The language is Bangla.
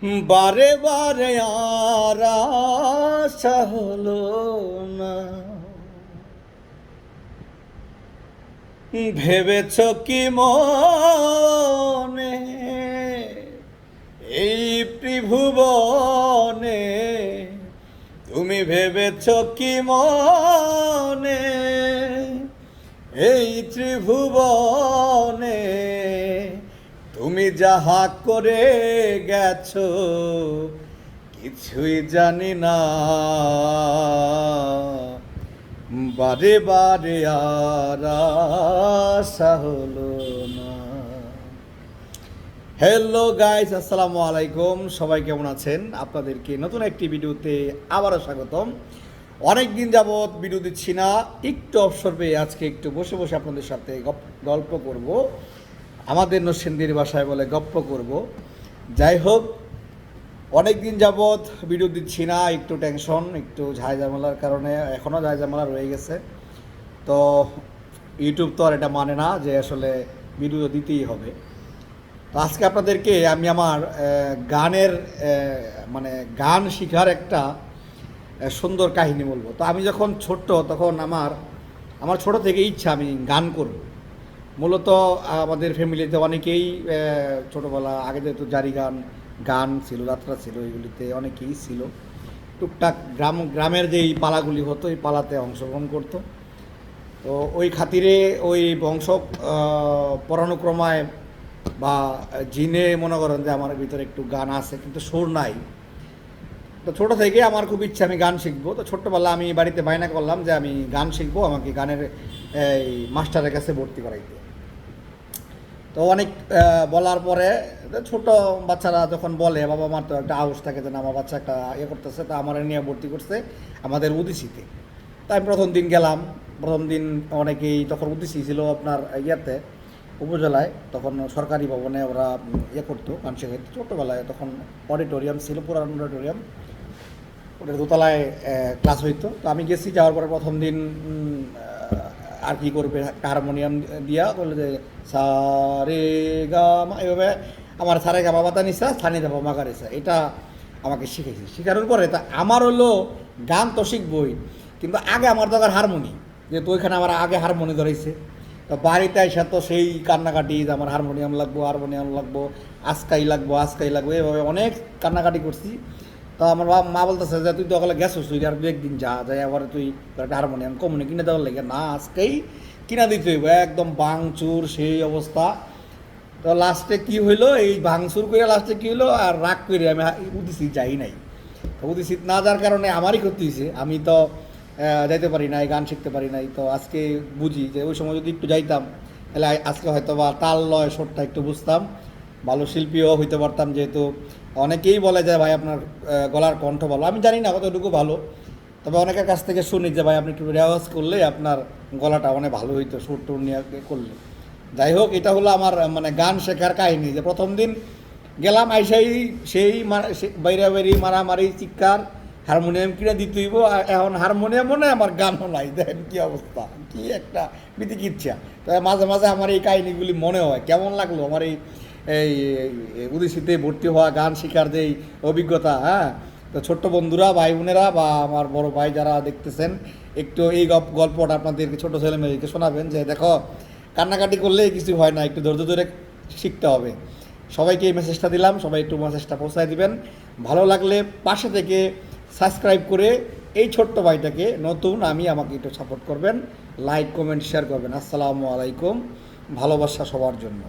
বারে বারে আর আশা হলো না। ভেবেছ কি মনে এই ত্রিভুবনে, তুমি ভেবেছ কি মনে এই ত্রিভুবনে, তুমি যাহা করে গেছো কিছুই জানি না। বারে বারে আর আশা হলো না। হ্যালো গাইস, আসসালামু আলাইকুম। সবাই কেমন আছেন? আপনাদেরকে নতুন একটি ভিডিওতে আবারও স্বাগতম। অনেক দিন যাবৎ ভিডিও দিচ্ছি না, একটু অবসর পেয়ে আজকে একটু বসে বসে আপনাদের সাথে গল্প করব। আমাদের নরসিংদীর ভাষায় বলে গপ্প করব। যাই হোক, অনেক দিন যাবৎ ভিডিও দিচ্ছি না, একটু টেনশন, একটু ঝামেলার কারণে এখনও ঝামেলা রয়ে গেছে। তো ইউটিউব তো আর এটা মানে না যে আসলে ভিডিও দিতেই হবে। তো আজকে আপনাদেরকে আমি আমার গানের মানে গান শেখার একটা সুন্দর কাহিনী বলবো। তো আমি যখন ছোট্ট তখন আমার ছোট থেকে ইচ্ছা আমি গান করব। মূলত আমাদের ফ্যামিলিতে অনেকেই ছোটোবেলা আগে যেহেতু জারি গান ছিল, যাত্রা ছিল, এগুলিতে অনেকেই ছিল। টুকটাক গ্রামের যেই পালাগুলি হতো এই পালাতে অংশগ্রহণ করতো। তো ওই খাতিরে ওই বংশ পরানুক্রমায় বা জিনে মনে করেন যে আমার ভিতরে একটু গান আছে কিন্তু সুর নাই। তো ছোটো থেকে আমার খুব ইচ্ছা আমি গান শিখবো। তো ছোট্টবেলা আমি বাড়িতে বায়না করলাম যে আমি গান শিখবো, আমাকে গানের এই মাস্টারের কাছে ভর্তি করাইতে। তো অনেক বলার পরে ছোট বাচ্চারা যখন বলে, বাবা মার তো একটা আউস থাকে যে না আমার বাচ্চা একটা করতেছে, তা আমার নিয়ে ভর্তি করছে আমাদের উদিসিতে। তাই আমি প্রথম দিন গেলাম। প্রথম দিন অনেকেই তখন উদিসি ছিল আপনার ইয়াতে উপজেলায়, তখন সরকারি ভবনে ওরা করতো গান শেখাইতো ছোটোবেলায়। তখন অডিটোরিয়াম ছিল, পুরান অডিটোরিয়াম, ওটার দোতলায় ক্লাস হইতো। তো আমি গেছি, যাওয়ার পরে প্রথম দিন আর কি করবে, একটা হারমোনিয়াম দিয়া বললো যে সা রে গা মা, এভাবে আমার সারে গা বাবা তানিসা স্থানে যাবো মাগারেসা, এটা আমাকে শিখেছি। শেখানোর পরে তা আমার হলো গান তো শিখবই, কিন্তু আগে আমার দরকার হারমোনি, যেহেতু ওইখানে আমার আগে হারমোনি ধরেছে। তো বাড়িতে এসে তো সেই কান্নাকাটি যে আমার হারমোনিয়াম লাগবো, আজকাই লাগবো, এভাবে অনেক কান্নাকাটি করছি। তো আমার মা বলতেছে যে তুই তো ওখানে গেছিস, তুই আর দু একদিন যাই আবার তুই একটা হারমোনিয়াম কমনে কিনে দেওয়ার লেগে, না আজকেই কিনা দিতে হইব, একদম ভাঙচুর সেই অবস্থা। তো লাস্টে কি হইলো, এই ভাঙচুর করে লাস্টে কি হইলো, আর রাগ করে আমি উদিসিত যাই নাই। উদিসিত না যাওয়ার কারণে আমারই ক্ষতি হয়েছে, আমি তো যাইতে পারি নাই, গান শিখতে পারি নাই। তো আজকে বুঝি যে ওই সময় যদি একটু যাইতাম তাহলে আজকে হয়তো বা তাল লয় সুরটা একটু বুঝতাম, ভালো শিল্পীও হইতে পারতাম। যেহেতু অনেকেই বলে যে ভাই আপনার গলার কণ্ঠ ভালো, আমি জানি না কতটুকু ভালো, তবে অনেকের কাছ থেকে শুনি যে ভাই আপনি একটু রেওয়াজ করলে আপনার গলাটা অনেক ভালো হইতো সুর টুর নিয়ে করলে। যাই হোক, এটা হলো আমার মানে গান শেখার কাহিনী। যে প্রথম দিন গেলাম, আইসাই সেই বাইরে মারামারি চিৎকার, হারমোনিয়াম কিনে দিতে হইব। এখন হারমোনিয়ামও নেই, আমার গানও নাই। দেখেন কী অবস্থা, কী একটা বিতিকিচ্ছা। তবে মাঝে মাঝে আমার এই কাহিনিগুলি মনে হয়, কেমন লাগলো আমার এই উদিসিতে ভর্তি হওয়া, গান শেখার যেই অভিজ্ঞতা। হ্যাঁ, তো ছোট্ট বন্ধুরা, ভাই বোনেরা বা আমার বড় ভাই যারা দেখতেছেন, একটু এই গল্পটা আপনাদেরকে ছোটো ছেলে মেয়েকে শোনাবেন যে দেখো, কান্নাকাটি করলে কিছু হয় না, একটু ধৈর্য ধরে শিখতে হবে। সবাইকে এই মেসেজটা দিলাম, সবাই একটু মেসেজটা পৌঁছায় দিবেন। ভালো লাগলে পাশে থেকে সাবস্ক্রাইব করে এই ছোট্ট ভাইটাকে, নতুন আমাকে একটু সাপোর্ট করবেন, লাইক কমেন্ট শেয়ার করবেন। আসসালামু আলাইকুম, ভালোবাসা সবার জন্য।